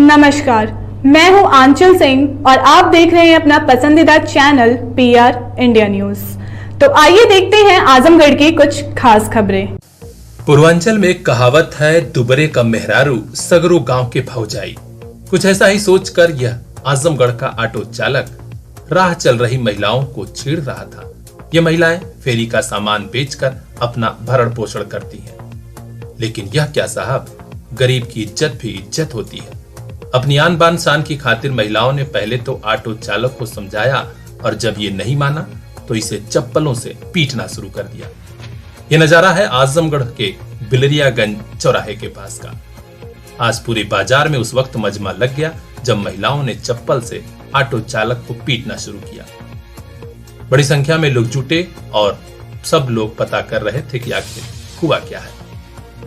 नमस्कार, मैं हूं आंचल सिंह और आप देख रहे हैं अपना पसंदीदा चैनल पीआर इंडिया न्यूज। तो आइए देखते हैं आजमगढ़ की कुछ खास खबरें। पूर्वांचल में एक कहावत है, दुबरे का मेहरारू सगरू गांव के भौजाई। कुछ ऐसा ही सोचकर यह आजमगढ़ का ऑटो चालक राह चल रही महिलाओं को छेड़ रहा था। ये महिलाएं फेरी का सामान बेचकर अपना भरण पोषण करती हैं, लेकिन यह क्या साहब, गरीब की इज्जत भी इज्जत होती है। अपनी आन बान शान की खातिर महिलाओं ने पहले तो ऑटो चालक को समझाया और जब ये नहीं माना तो इसे चप्पलों से पीटना शुरू कर दिया। ये नजारा है आजमगढ़ के बिलरियागंज चौराहे के पास का। आज पूरे बाजार में उस वक्त मजमा लग गया जब महिलाओं ने चप्पल से ऑटो चालक को पीटना शुरू किया। बड़ी संख्या में लोग जुटे और सब लोग पता कर रहे थे कि आखिर हुआ क्या है।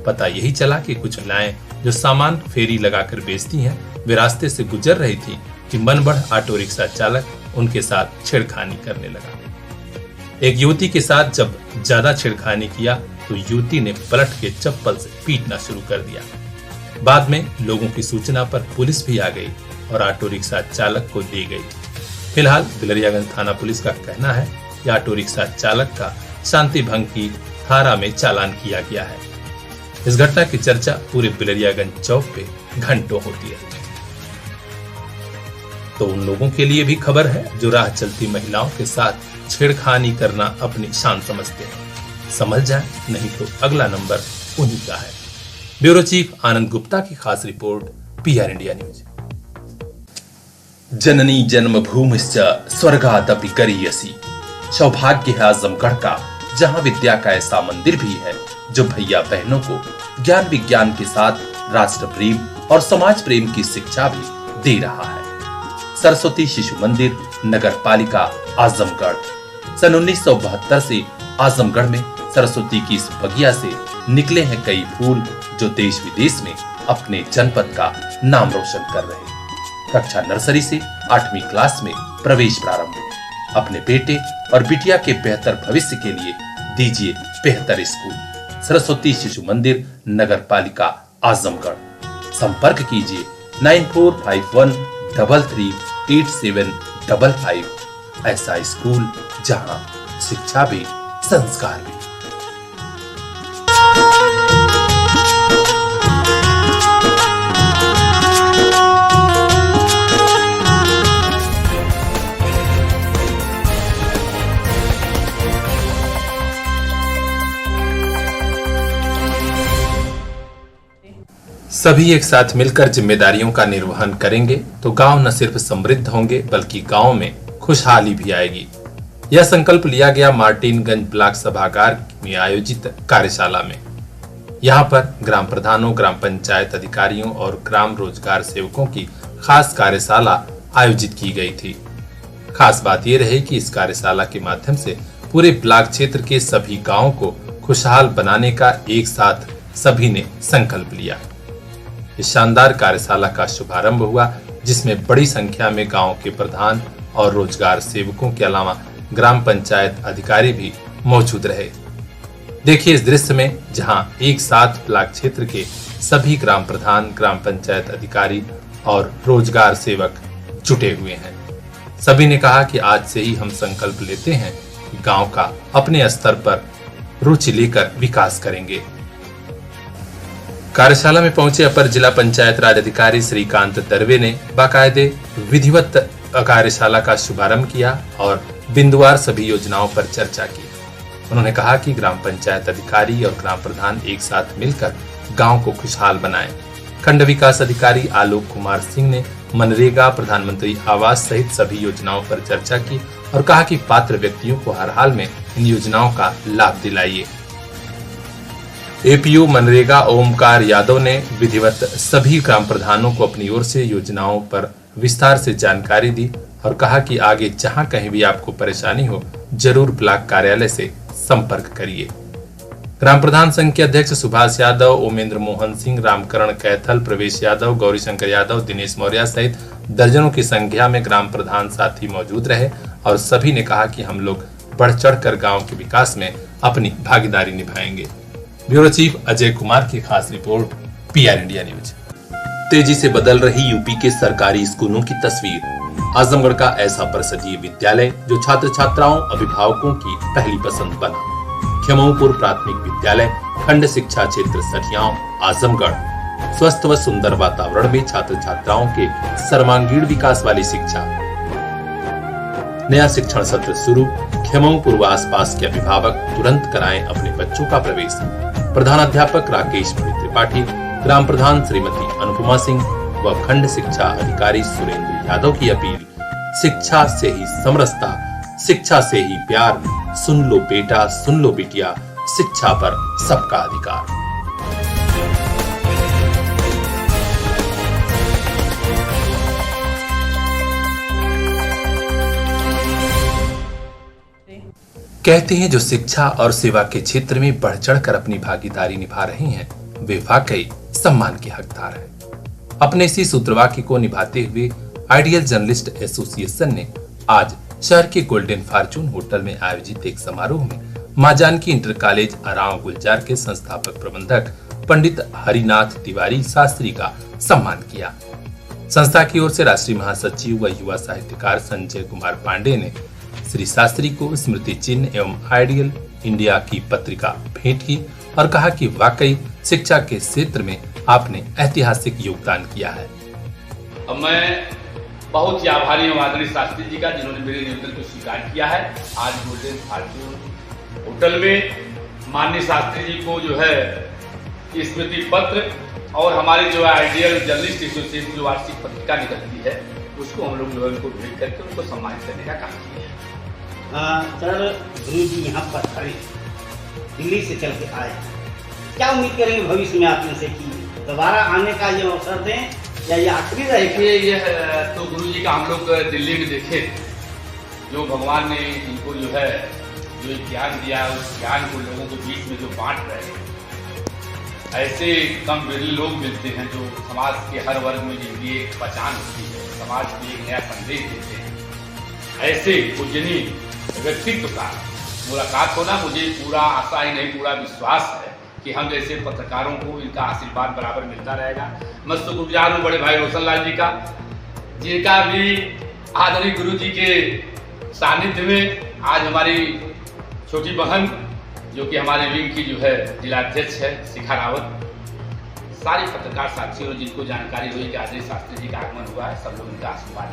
पता यही चला कि कुछ महिलाएं जो सामान फेरी लगाकर बेचती हैं, वे रास्ते से गुजर रही थी कि मनबढ़ ऑटो रिक्शा चालक उनके साथ छेड़खानी करने लगा। एक युवती के साथ जब ज्यादा छेड़खानी किया तो युवती ने पलट के चप्पल से पीटना शुरू कर दिया। बाद में लोगों की सूचना पर पुलिस भी आ गई और ऑटो रिक्शा चालक को दी गई। फिलहाल बिलरियागंज थाना पुलिस का कहना है कि ऑटो रिक्शा चालक का शांति भंग की धारा में चालान किया गया है। इस घटना की चर्चा पूरे बिलरियागंज चौक पे घंटों होती है। तो उन लोगों के लिए भी खबर है जो राह चलती महिलाओं के साथ छेड़खानी करना अपनी शान समझते हैं। समझ जाए, नहीं तो अगला नंबर उन्हीं का है। ब्यूरो चीफ आनंद गुप्ता की खास रिपोर्ट, पीआर इंडिया न्यूज। जननी जन्मभूमिश्च स्वर्गादपि गरीयसी। सौभाग्य है आजमगढ़ का, जहां विद्या का ऐसा मंदिर भी है जो भैया बहनों को ज्ञान विज्ञान के साथ राष्ट्र प्रेम और समाज प्रेम की शिक्षा भी दे रहा है। सरस्वती शिशु मंदिर, नगर पालिका आजमगढ़। सन 1972 से आजमगढ़ में सरस्वती की इस बगिया से निकले हैं कई फूल जो देश विदेश में अपने जनपद का नाम रोशन कर रहे हैं। कक्षा नर्सरी से 8वीं क्लास में प्रवेश प्रारंभ। अपने बेटे और बिटिया के बेहतर भविष्य के लिए दीजिए बेहतर स्कूल। सरस्वती शिशु मंदिर, नगर पालिका आजमगढ़। संपर्क कीजिए 9451338755। ऐसा स्कूल जहां शिक्षा भी संस्कार भी। सभी एक साथ मिलकर जिम्मेदारियों का निर्वहन करेंगे तो गांव न सिर्फ समृद्ध होंगे बल्कि गांव में खुशहाली भी आएगी। यह संकल्प लिया गया मार्टिनगंज ब्लॉक सभागार में आयोजित कार्यशाला में। यहां पर ग्राम प्रधानों, ग्राम पंचायत अधिकारियों और ग्राम रोजगार सेवकों की खास कार्यशाला आयोजित की गई थी। खास बात यह रही कि इस कार्यशाला के माध्यम से पूरे ब्लॉक क्षेत्र के सभी गाँव को खुशहाल बनाने का एक साथ सभी ने संकल्प लिया। इस शानदार कार्यशाला का शुभारंभ हुआ जिसमें बड़ी संख्या में गांव के प्रधान और रोजगार सेवकों के अलावा ग्राम पंचायत अधिकारी भी मौजूद रहे। देखिए इस दृश्य में जहां एक साथ ब्लॉक क्षेत्र के सभी ग्राम प्रधान, ग्राम पंचायत अधिकारी और रोजगार सेवक जुटे हुए हैं। सभी ने कहा कि आज से ही हम संकल्प लेते हैं कि गांव का अपने स्तर पर रुचि लेकर विकास करेंगे। कार्यशाला में पहुंचे अपर जिला पंचायत राज अधिकारी श्रीकांत दरवे ने बाकायदे विधिवत कार्यशाला का शुभारंभ किया और बिंदुवार सभी योजनाओं पर चर्चा की। उन्होंने कहा कि ग्राम पंचायत अधिकारी और ग्राम प्रधान एक साथ मिलकर गांव को खुशहाल बनाएं। खंड विकास अधिकारी आलोक कुमार सिंह ने मनरेगा, प्रधानमंत्री आवास सहित सभी योजनाओं पर चर्चा की और कहा कि पात्र व्यक्तियों को हर हाल में इन योजनाओं का लाभ दिलाइए। एपीओ मनरेगा ओमकार यादव ने विधिवत सभी ग्राम प्रधानों को अपनी ओर से योजनाओं पर विस्तार से जानकारी दी और कहा कि आगे जहां कहीं भी आपको परेशानी हो जरूर ब्लॉक कार्यालय से संपर्क करिए। ग्राम प्रधान संघ के अध्यक्ष सुभाष यादव, ओमेंद्र मोहन सिंह, रामकरण कैथल, प्रवेश यादव, गौरी शंकर यादव, दिनेश मौर्य सहित दर्जनों की संख्या में ग्राम प्रधान साथी मौजूद रहे और सभी ने कहा कि हम लोग बढ़ चढ़ कर गाँव के विकास में अपनी भागीदारी निभाएंगे। ब्यूरो चीफ अजय कुमार की खास रिपोर्ट, पीआर इंडिया न्यूज। तेजी से बदल रही यूपी के सरकारी स्कूलों की तस्वीर। आजमगढ़ का ऐसा परिषदीय विद्यालय जो छात्र छात्राओं अभिभावकों की पहली पसंद बना। खेमऊपुर प्राथमिक विद्यालय, खंड शिक्षा क्षेत्र सठियाओं, आजमगढ़। स्वस्थ व सुंदर वातावरण में छात्र छात्राओं के सर्वांगीण विकास वाली शिक्षा। नया शिक्षण सत्र शुरू। खेमऊपुर व आसपास के अभिभावक तुरंत कराएं अपने बच्चों का प्रवेश। प्रधानाध्यापक राकेश त्रिपाठी, ग्राम प्रधान श्रीमती अनुपमा सिंह व खंड शिक्षा अधिकारी सुरेंद्र यादव की अपील। शिक्षा से ही समरसता, शिक्षा से ही प्यार। सुन लो बेटा, सुन लो बिटिया, शिक्षा पर सबका अधिकार। कहते हैं जो शिक्षा और सेवा के क्षेत्र में बढ़ चढ़कर अपनी भागीदारी निभा रहे हैं वे वाकई सम्मान के हकदार हैं। अपने इसी सूत्रवाक्य को निभाते हुए आइडियल जर्नलिस्ट एसोसिएशन ने आज शहर के गोल्डन फॉर्चून होटल में आयोजित एक समारोह में मां जानकी इंटर कॉलेज अराव गुलजार के संस्थापक प्रबंधक पंडित हरिनाथ तिवारी शास्त्री का सम्मान किया। संस्था की ओर से राष्ट्रीय महासचिव व युवा साहित्यकार संजय कुमार पांडे ने श्री शास्त्री को स्मृति चिन्ह एवं आइडियल इंडिया की पत्रिका भेंट की और कहा कि वाकई शिक्षा के क्षेत्र में आपने ऐतिहासिक योगदान किया है। मैं बहुत ही आभारी हूँ आदरणीय शास्त्री जी का, जिन्होंने मेरे निवेदन को स्वीकार किया है। आज गोल्डन फॉर्चून होटल में माननीय शास्त्री जी को जो है स्मृति पत्र और हमारे जो आइडियल जर्नलिस्ट एसोसिएशन जो वार्षिक पत्रिका निकलती है उसको हम लोग जो है उनको भेंट करके उनको सम्मानित करने का काम किया है। सर, गुरु जी यहाँ पर खड़े दिल्ली से चल के आए, क्या उम्मीद करेंगे भविष्य में आप इनसे कि दोबारा आने का ये अवसर दें या ये आखिरी रहेगा? ये तो गुरु जी का हम लोग दिल्ली में देखे, जो भगवान ने इनको जो है जो ज्ञान दिया उस ज्ञान को लोगों के बीच में जो बांट रहे हैं, ऐसे कम बिरले लोग मिलते हैं जो समाज के हर वर्ग में जिनकी एक पहचान होती है, समाज को एक नया संदेश देते हैं। ऐसे पूजनीय व्यक्तित्व का मुलाकात होना मुझे पूरा आशा ही नहीं पूरा विश्वास है कि हम जैसे पत्रकारों को इनका आशीर्वाद बराबर मिलता रहेगा। मैं शुक्रगुजार हूँ बड़े भाई रोशनलाल जी का, जिनका भी आदरणीय गुरु जी के सानिध्य में आज हमारी छोटी बहन जो कि हमारे विंग की जो है जिलाध्यक्ष है शिखा रावत, सारे पत्रकार साथियों जिनको जानकारी हुई कि आदरणीय शास्त्री जी का आगमन हुआ है, सब लोग इनका आशीर्वाद।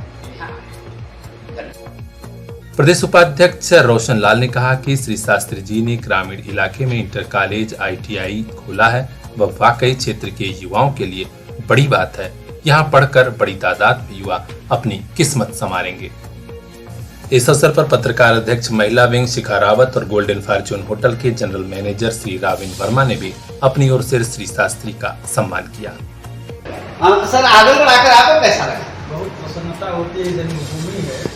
प्रदेश उपाध्यक्ष रोशन लाल ने कहा कि श्री शास्त्री जी ने ग्रामीण इलाके में इंटर कॉलेज ITI खोला है, वह वाकई क्षेत्र के युवाओं के लिए बड़ी बात है। यहाँ पढ़कर बड़ी तादाद में युवा अपनी किस्मत संवारेंगे। इस अवसर पर पत्रकार अध्यक्ष महिला विंग शिखा रावत और गोल्डन फॉर्चून होटल के जनरल मैनेजर श्री राविन वर्मा ने भी अपनी ओर से श्री शास्त्री का सम्मान किया। सर, आगमन आकर आपको कैसा लगा? बहुत प्रसन्नता होती है, जन्मभूमि है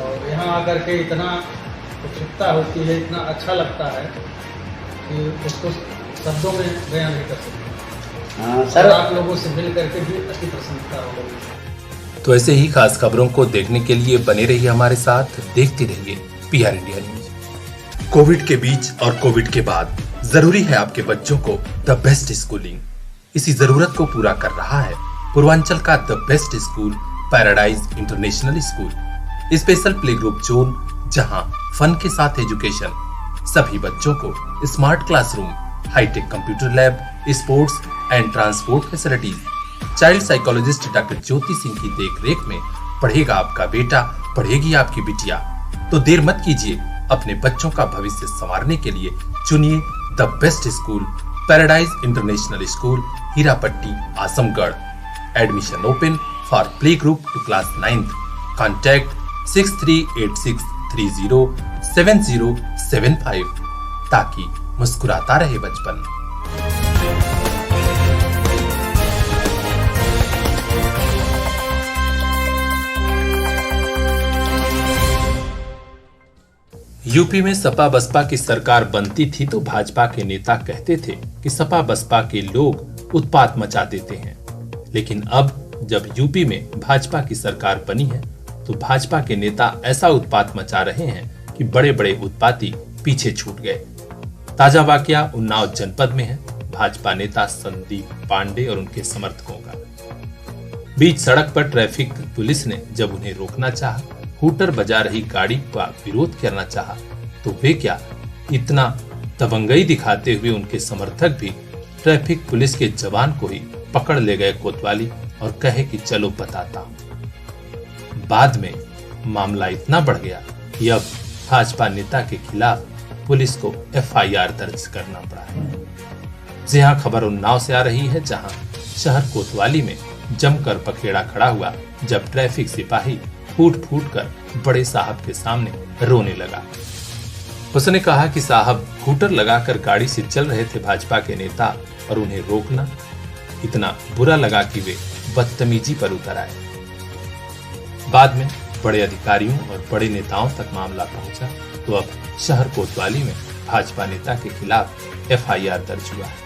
और यहाँ आकर के इतना उत्सुकता होती है, इतना अच्छा लगता है कि उसको शब्दों में बयान नहीं कर सकते। सर, आप लोगों से मिल करके भी अति प्रसन्नता हो गई। तो ऐसे ही खास खबरों को देखने के लिए बने रहिए हमारे साथ, देखते रहिए PR इंडिया न्यूज। कोविड के बीच और कोविड के बाद जरूरी है आपके बच्चों को द बेस्ट स्कूलिंग। इसी जरूरत को पूरा कर रहा है पूर्वांचल का the best school paradise international school. Special play group zone, जहां फन के साथ एजुकेशन, सभी बच्चों को smart classroom, hitech computer lab, sports and transport facilities. Child psychologist doctor Jyoti Singh की देखरेख में पढ़ेगा आपका बेटा, पढ़ेगी आपकी बिटिया। तो देर मत कीजिए, अपने बच्चों का भविष्य संवारने के लिए चुनिए the best school paradise international School, Hirapatti, Azamgarh. Admission open for play group to class 9th। Contact 6386307075 ताकि मुस्कुराता रहे बचपन। यूपी में सपा बसपा की सरकार बनती थी तो भाजपा के नेता कहते थे कि सपा बसपा के लोग उत्पात मचा देते हैं, लेकिन अब जब यूपी में भाजपा की सरकार बनी है तो भाजपा के नेता ऐसा उत्पात मचा रहे हैं कि बड़े बड़े उत्पाती पीछे छूट गए। ताजा वाकया उन्नाव जनपद में है। भाजपा नेता संदीप पांडे और उनके समर्थकों का बीच सड़क पर ट्रैफिक पुलिस ने जब उन्हें रोकना चाहा, हूटर बजा रही गाड़ी का विरोध करना चाहा, तो वे क्या इतना दबंगई दिखाते हुए उनके समर्थक भी ट्रैफिक पुलिस के जवान को ही पकड़ ले गए कोतवाली और कहे कि चलो बताता हूं। बाद में मामला इतना बढ़ गया कि अब भाजपा नेता के खिलाफ पुलिस को एफआईआर दर्ज करना पड़ा है। जहां खबर उन्नाव से आ रही है, जहां शहर कोतवाली में जमकर पखेड़ा खड़ा हुआ जब ट्रैफिक सिपाही फूट फूट कर बड़े साहब के सामने रोने लगा। उसने कहा कि साहब, हूटर लगाकर गाड़ी से चल रहे थे भाजपा के नेता और उन्हें रोकना इतना बुरा लगा कि वे बदतमीजी पर उतर आए। बाद में बड़े अधिकारियों और बड़े नेताओं तक मामला पहुंचा तो अब शहर कोतवाली में भाजपा नेता के खिलाफ एफआईआर दर्ज हुआ है।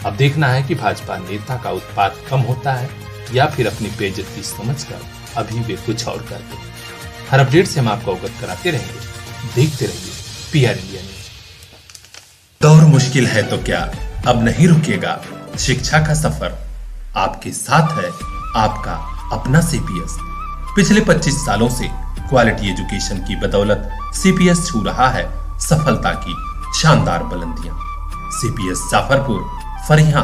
अब देखना है कि भाजपा नेता का उत्पात कम होता है या फिर अपनी बेइज्जती समझकर अभी वे कुछ और करते हैं। हर अपडेट से हम आपको अवगत कराते रहेंगे। देखते रहिए पीआर इंडिया न्यूज। दौर मुश्किल है तो क्या, अब नहीं रुकेगा शिक्षा का सफर। आपके साथ है आपका अपना सीपीएस। पिछले 25 सालों से क्वालिटी एजुकेशन की बदौलत सीपीएस छू रहा है सफलता की शानदार बुलंदियां। सीपीएस जाफरपुर, फरिया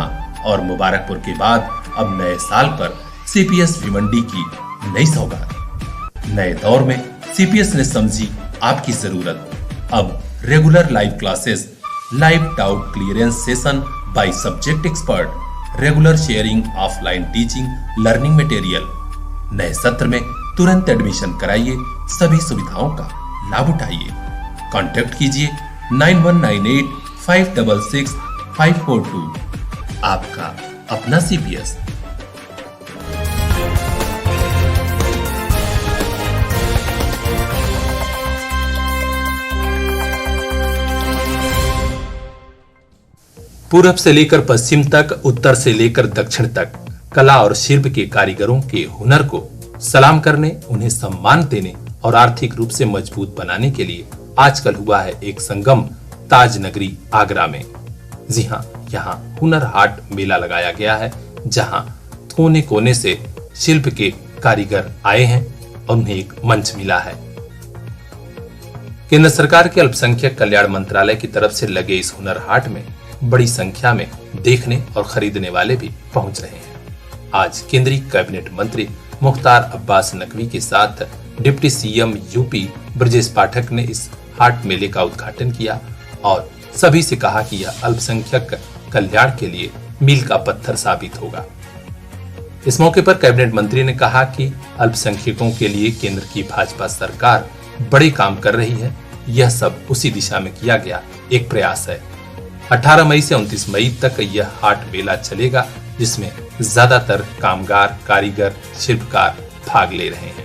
और मुबारकपुर के बाद अब नए साल पर सीपीएस भिवंडी की नई सौगात। नए दौर में सीपीएस ने समझी आपकी जरूरत। अब regular live classes, live doubt clearance session by subject expert, regular sharing offline teaching learning material. नए सत्र में तुरंत एडमिशन कराइए, सभी सुविधाओं का लाभ उठाइए। कांटेक्ट कीजिए 9198 566 542। आपका अपना सीपीएस। पूरब से लेकर पश्चिम तक, उत्तर से लेकर दक्षिण तक कला और शिल्प के कारीगरों के हुनर को सलाम करने, उन्हें सम्मान देने और आर्थिक रूप से मजबूत बनाने के लिए आजकल हुआ है एक संगम ताज नगरी आगरा में। जी हाँ, यहाँ हुनर हाट मेला लगाया गया है, जहाँ कोने कोने से शिल्प के कारीगर आए हैं और उन्हें एक मंच मिला है। केंद्र सरकार के अल्पसंख्यक कल्याण मंत्रालय की तरफ से लगे इस हुनर हाट में बड़ी संख्या में देखने और खरीदने वाले भी पहुंच रहे हैं। आज केंद्रीय कैबिनेट मंत्री मुख्तार अब्बास नकवी के साथ deputy CM UP Brajesh Pathak ने इस हाट मेले का उद्घाटन किया और सभी से कहा कि यह अल्पसंख्यक कल्याण के लिए मील का पत्थर साबित होगा। इस मौके पर कैबिनेट मंत्री ने कहा कि अल्पसंख्यकों के लिए केंद्र की भाजपा सरकार बड़े काम कर रही है। यह सब उसी दिशा में किया गया एक प्रयास है। 18 मई से 29 मई तक यह हाट मेला चलेगा, जिसमें ज्यादातर कामगार, कारीगर, शिल्पकार भाग ले रहे हैं।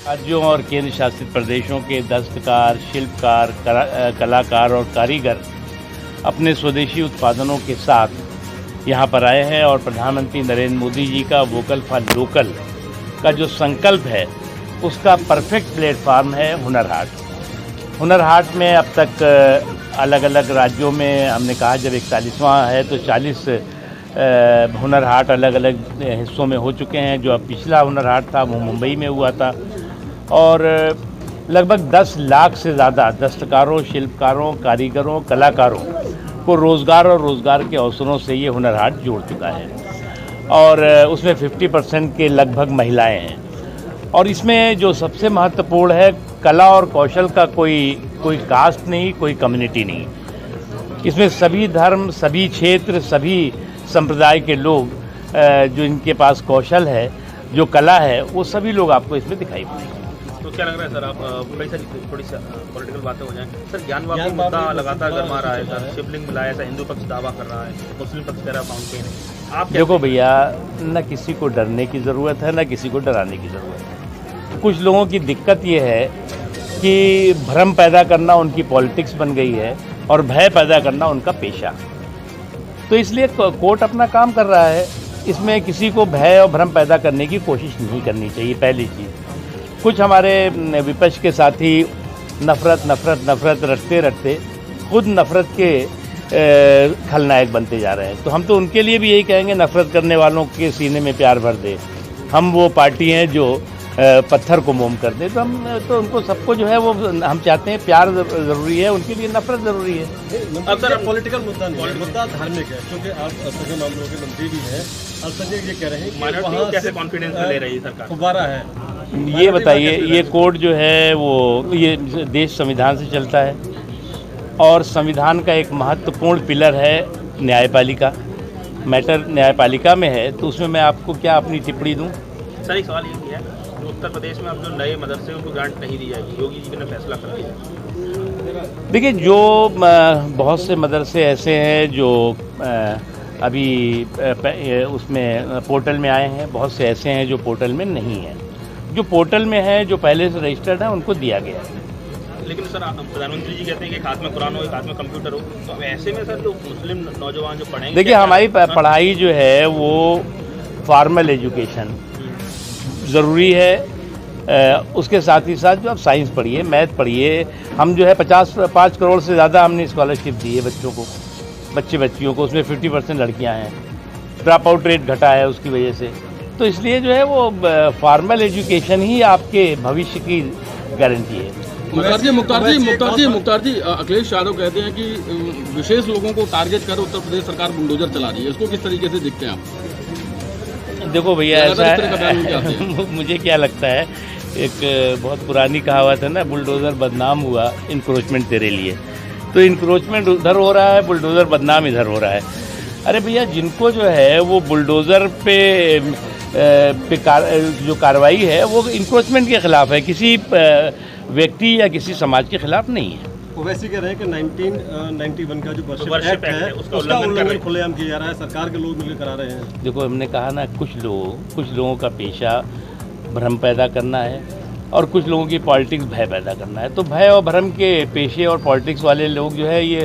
राज्यों और केंद्र शासित प्रदेशों के दस्तकार, शिल्पकार, कलाकार और कारीगर अपने स्वदेशी उत्पादनों के साथ यहाँ पर आए हैं और प्रधानमंत्री नरेंद्र मोदी जी का वोकल फॉर लोकल का जो संकल्प है, उसका परफेक्ट प्लेटफार्म है हुनर हाट। हुनर हाट में अब तक अलग अलग राज्यों में हमने कहा जब 41वां है तो 40 हुनर हाट अलग अलग हिस्सों में हो चुके हैं। जो अब पिछला हुनर हाट था वो मुंबई में हुआ था और लगभग 10 लाख से ज़्यादा दस्तकारों, शिल्पकारों, कारीगरों, कलाकारों को रोज़गार और रोज़गार के अवसरों से ये हुनर हाट जोड़ चुका है और उसमें 50% के लगभग महिलाएं हैं। और इसमें जो सबसे महत्वपूर्ण है, कला और कौशल का कोई कास्ट नहीं, कोई कम्युनिटी नहीं। इसमें सभी धर्म, सभी क्षेत्र, सभी संप्रदाय के लोग जो इनके पास कौशल है, जो कला है, वो सभी लोग आपको इसमें दिखाई पड़ेंगे। तो क्या लग रहा है सर, आप थोड़ी सी पॉलिटिकल बातें हो जाएं सर। ज्ञानवापी मुद्दा लगातार गर्मा रहा है सर, शिवलिंग मिलाया, ऐसा हिंदू पक्ष दावा कर रहा है, मुस्लिम पक्ष कह रहा है फाउंटेन है। आप देखो भैया, न किसी को डरने की ज़रूरत है, न किसी को डराने की ज़रूरत है। कुछ लोगों की दिक्कत ये है कि भ्रम पैदा करना उनकी पॉलिटिक्स बन गई है और भय पैदा करना उनका पेशा। तो इसलिए कोर्ट अपना काम कर रहा है, इसमें किसी को भय और भ्रम पैदा करने की कोशिश नहीं करनी चाहिए। पहली चीज़, कुछ हमारे विपक्ष के साथी नफरत रटते रटते खुद नफरत के खलनायक बनते जा रहे हैं। तो हम तो उनके लिए भी यही कहेंगे, नफरत करने वालों के सीने में प्यार भर दे। हम वो पार्टी हैं जो पत्थर को मोम कर दे, तो हम तो उनको सबको जो है वो हम चाहते हैं प्यार ज़रूरी है, उनके लिए नफरत ज़रूरी है। अब सर पॉलिटिकल मुद्दा नहीं है, मुद्दा धार्मिक है, क्योंकि आप संसदीय मामलों के मंत्री भी हैं। अब संजय ये कह रहे हैं कि वहाँ कैसे कॉन्फिडेंस ले रही है सरकार? फुब्बारा है। ये बताइए, ये कोर्ट जो है वो ये देश संविधान से चलता है और संविधान का एक महत्वपूर्ण पिलर है न्यायपालिका। मैटर न्यायपालिका में है, तो उसमें मैं आपको क्या अपनी टिप्पणी दूं? सर एक सवाल ये भी है, उत्तर प्रदेश में अब जो नए मदरसे उनको ग्रांट नहीं दी जाएगी, योगी जी ने फैसला कर लिया। देखिए, जो बहुत से मदरसे ऐसे हैं जो अभी उसमें पोर्टल में आए हैं, बहुत से ऐसे हैं जो पोर्टल में नहीं हैं। जो पोर्टल में है, जो पहले से रजिस्टर्ड है, उनको दिया गया है। लेकिन सर प्रधानमंत्री जी कहते हैं कि एक हाथ में कुरान हो, एक हाथ में कंप्यूटर हो, तो अब ऐसे में सर जो मुस्लिम नौजवान जो पढ़ेंगे, देखिए हमारी पढ़ाई जो है वो फॉर्मल एजुकेशन ज़रूरी है। उसके साथ ही साथ जो आप साइंस पढ़िए, मैथ पढ़िए। हम जो है 5 करोड़ से ज़्यादा हमने स्कॉलरशिप दी है बच्चों को, बच्चियों को। उसमें 50% लड़कियां हैं। ड्रॉप आउट रेट घटा है उसकी वजह से। तो इसलिए जो है वो फॉर्मल एजुकेशन ही आपके भविष्य की गारंटी है। मुख्तार जी, अखिलेश यादव कहते हैं कि विशेष लोगों को टारगेट कर उत्तर प्रदेश सरकार बुलडोजर चला रही है, इसको किस तरीके से देखते हैं आप? देखो भैया, ऐसा है मुझे क्या लगता है, एक बहुत पुरानी कहावत है ना, बुलडोजर बदनाम हुआ इंक्रोचमेंट तेरे लिए। तो इंक्रोचमेंट उधर हो रहा है, बुलडोजर बदनाम इधर हो रहा है। अरे भैया, जिनको जो है वो बुलडोजर पे जो कार्रवाई है वो इंक्रोचमेंट के खिलाफ है, किसी व्यक्ति या किसी समाज के खिलाफ नहीं है। वो वैसे कह रहे हैं कि 1991 का जो वर्शिप एक्ट है उसका उल्लंघन खुलेआम किया जा रहा है, सरकार के लोग मिलकर करा रहे हैं। देखो, हमने कहा ना, कुछ लोगों का पेशा भ्रम पैदा करना है और कुछ लोगों की पॉलिटिक्स भय पैदा करना है। तो भय और भ्रम के पेशे और पॉलिटिक्स वाले लोग जो है ये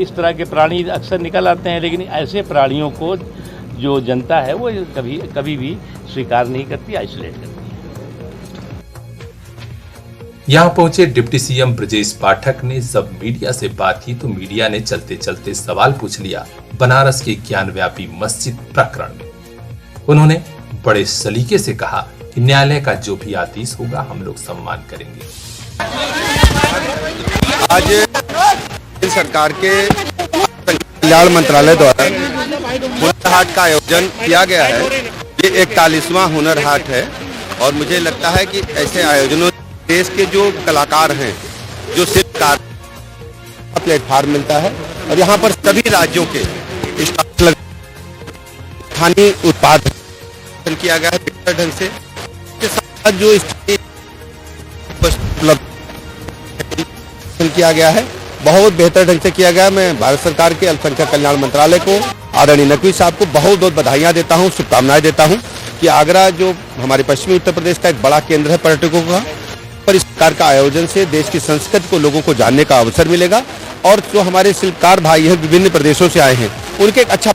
इस तरह के प्राणी अक्सर निकल आते हैं, लेकिन ऐसे प्राणियों को जो जनता है वो कभी भी स्वीकार नहीं करती, आइसोलेट करती है। यहाँ पहुंचे डिप्टी सीएम ब्रजेश पाठक ने जब मीडिया से बात की तो मीडिया ने चलते चलते सवाल पूछ लिया बनारस के ज्ञानव्यापी मस्जिद प्रकरण में। उन्होंने बड़े सलीके से कहा कि न्यायालय का जो भी आदेश होगा हम लोग सम्मान करेंगे। आज सरकार के कल्याण मंत्रालय द्वारा हुनर हाट का आयोजन किया गया है। ये 41वां हुनर हाट है और मुझे लगता है कि ऐसे आयोजनों देश के जो कलाकार हैं, जो शिल्पकार, प्लेटफार्म मिलता है और यहाँ पर सभी राज्यों के स्थानीय उत्पाद किया गया है बेहतर ढंग से। इसके साथ जो उपलब्ध किया गया है बहुत बेहतर ढंग से किया गया। मैं भारत सरकार के अल्पसंख्यक कल्याण मंत्रालय को, आदरणीय नकवी साहब को बहुत बहुत बधाइयाँ देता हूँ, शुभकामनाएं देता हूँ कि आगरा जो हमारे पश्चिमी उत्तर प्रदेश का एक बड़ा केंद्र है पर्यटकों का, पर इस प्रकार का आयोजन से देश की संस्कृति को लोगों को जानने का अवसर मिलेगा और जो हमारे शिल्पकार भाई हैं विभिन्न प्रदेशों से आए हैं उनके एक अच्छा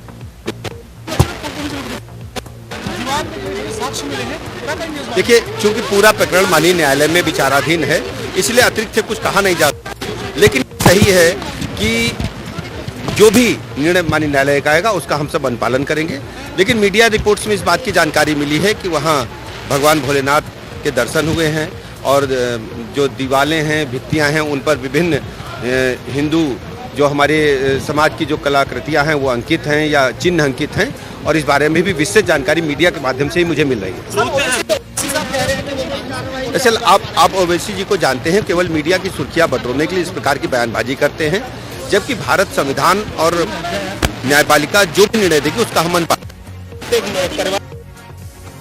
देखिए, चूंकि पूरा प्रकरण माननीय न्यायालय में विचाराधीन है इसलिए अतिरिक्त से कुछ कहा नहीं जा सकता, लेकिन सही है कि जो भी निर्णय माननीय न्यायालय का आएगा उसका हम सब अनुपालन करेंगे। लेकिन मीडिया रिपोर्ट्स में इस बात की जानकारी मिली है कि वहाँ भगवान भोलेनाथ के दर्शन हुए हैं और जो दीवारें हैं, भित्तियाँ हैं, उन पर विभिन्न हिंदू जो हमारे समाज की जो कलाकृतियाँ हैं वो अंकित हैं या चिन्ह अंकित हैं और इस बारे में भी विस्तृत जानकारी मीडिया के माध्यम से ही मुझे मिल रही है। दरअसल आप ओवैसी जी को जानते हैं, केवल मीडिया की सुर्खियां बटोरने के लिए इस प्रकार की बयानबाजी करते हैं, जबकि भारत संविधान और न्यायपालिका जो भी निर्णय देगी उसका हम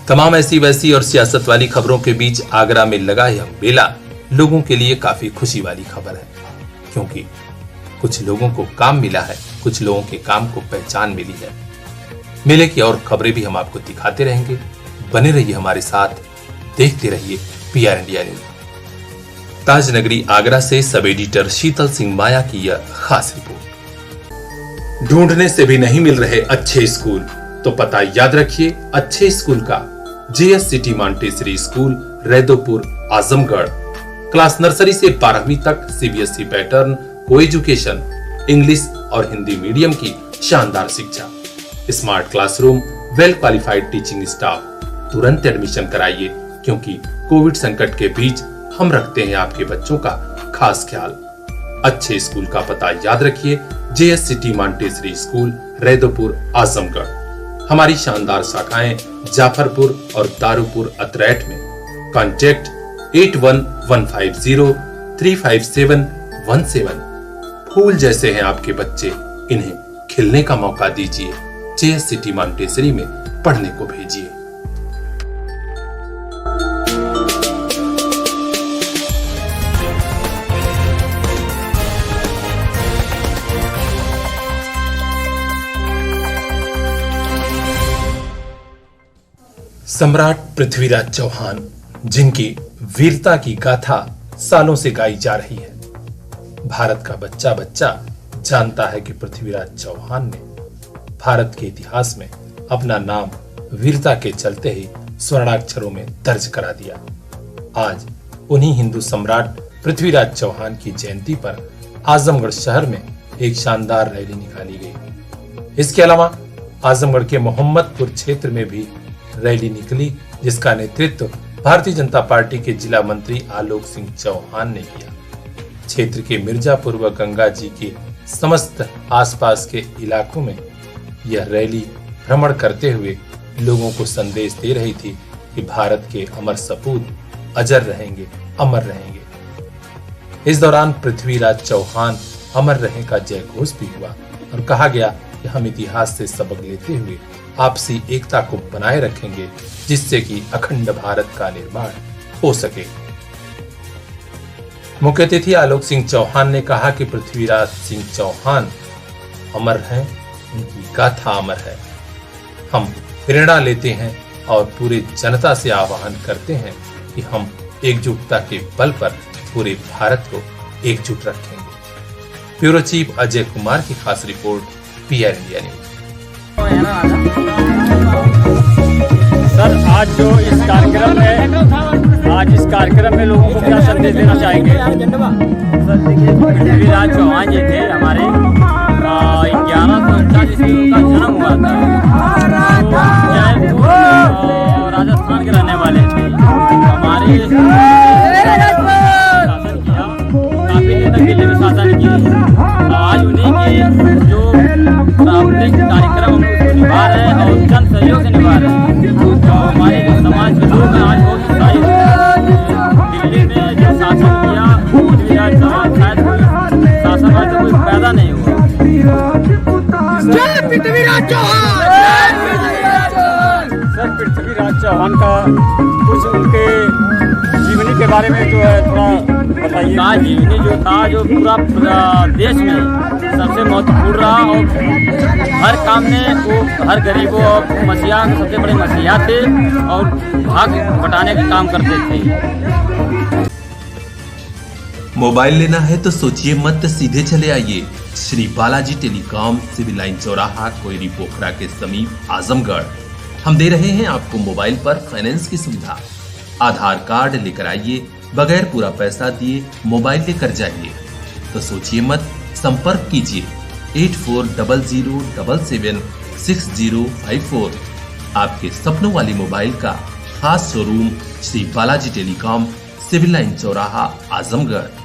तमाम ऐसी वैसी और सियासत वाली खबरों के बीच आगरा में लगा यह मेला लोगों के लिए काफी खुशी वाली खबर है, क्योंकि कुछ लोगों को काम मिला है, कुछ लोगों के काम को पहचान मिली है। मेले की और खबरें भी हम आपको दिखाते रहेंगे। बने रहिए हमारे साथ, देखते रहिए PR India news. Tajnagari Agra से सब एडिटर शीतल सिंह माया की यह खास रिपोर्ट। ढूंढने से भी नहीं मिल रहे अच्छे स्कूल, तो पता याद रखिए अच्छे स्कूल का। JS city Montessori school, Raidopur, Azamgarh. Class nursery से 12वीं तक CBSE पैटर्न, को एजुकेशन, इंग्लिश और हिंदी मीडियम की शानदार शिक्षा, smart classroom, well qualified teaching staff. तुरंत एडमिशन कराइए, क्योंकि कोविड संकट के बीच हम रखते हैं आपके बच्चों का खास ख्याल। अच्छे स्कूल का पता याद रखिए, JSCT Montessori school, Raidopur, Azamgarh. हमारी शानदार शाखाएं जाफरपुर और दारूपुर, अतरैट में। कॉन्टैक्ट 8115035717। फूल जैसे हैं आपके बच्चे, इन्हें खिलने का मौका दीजिए। JSCT मॉन्टेसरी में पढ़ने को भेजिए। सम्राट पृथ्वीराज चौहान, जिनकी वीरता की गाथा सालों से गाई जा रही है। भारत का बच्चा बच्चा जानता है कि पृथ्वीराज चौहान ने भारत के इतिहास में अपना नाम वीरता के चलते ही स्वर्णाक्षरों में दर्ज करा दिया। आज उन्हीं हिंदू सम्राट पृथ्वीराज चौहान की जयंती पर आजमगढ़ शहर में एक शानदार रैली निकाली गई। इसके अलावा आजमगढ़ के मोहम्मदपुर क्षेत्र में भी रैली निकली, जिसका नेतृत्व भारतीय जनता पार्टी के जिला मंत्री आलोक सिंह चौहान ने किया। क्षेत्र के मिर्जापुर व गंगा जी के समस्त आसपास के इलाकों में यह रैली भ्रमण करते हुए लोगों को संदेश दे रही थी कि भारत के अमर सपूत अजर रहेंगे, अमर रहेंगे। इस दौरान पृथ्वीराज चौहान अमर रहे का जय घोष भी हुआ और कहा गया कि हम इतिहास से सबक लेते हुए आपसी एकता को बनाए रखेंगे, जिससे कि अखंड भारत का निर्माण हो सके। मुख्य अतिथि आलोक सिंह चौहान ने कहा कि पृथ्वीराज सिंह चौहान अमर हैं, उनकी गाथा अमर है। हम प्रेरणा लेते हैं और पूरे जनता से आह्वान करते हैं कि हम एकजुटता के बल पर पूरे भारत को एकजुट रखेंगे। ब्यूरो चीफ अजय कुमार की खास report, PR India news. Sir, आज जो इस कार्यक्रम में लोगों को क्या संदेश देना चाहेंगे? सर देखिए, पृथ्वीराज चौहान जी थे हमारे 1149 में उनका जन्म हुआ था। जयपुर राजस्थान के रहने वाले थे। हमारे शासन किया, काफी दिन तक दिल्ली में शासन किया। आज उन्हीं के जो प्राथमिक कार्यक्रम हम उसको निभा रहे हैं और जन सहयोग से निभा रहे हैं। तो हमारे जो समाज के लोग हैं आज बहुत उत्साहित हैं। दिल्ली में जो शासन किया, पृथ्वीराज चौहान शायद शासन आज कोई पैदा नहीं हुआ। सर, पृथ्वीराज चौहान का कुछ उनके जीवनी के बारे में जो है थोड़ा बताइए। का जीवनी जो था, जो पूरा देश में सबसे महत्वपूर्ण रहा और हर काम में वो हर गरीबों और मसीहा सबसे बड़े मसीहा थे और भाग बटाने का काम करते थे। मोबाइल लेना है तो सोचिए मत, सीधे चले आइए Shri Balaji Telecom, Civil Line चौराहा, कोयरी पोखरा के समीप, आजमगढ़। हम दे रहे हैं आपको मोबाइल पर फाइनेंस की सुविधा। आधार कार्ड लेकर आइए, बगैर पूरा पैसा दिए मोबाइल लेकर जाइए। तो सोचिए मत, संपर्क कीजिए 8400776054। आपके सपनों वाली मोबाइल का खास showroom, Shri Balaji Telecom, Civil Line चौराहा, आजमगढ़।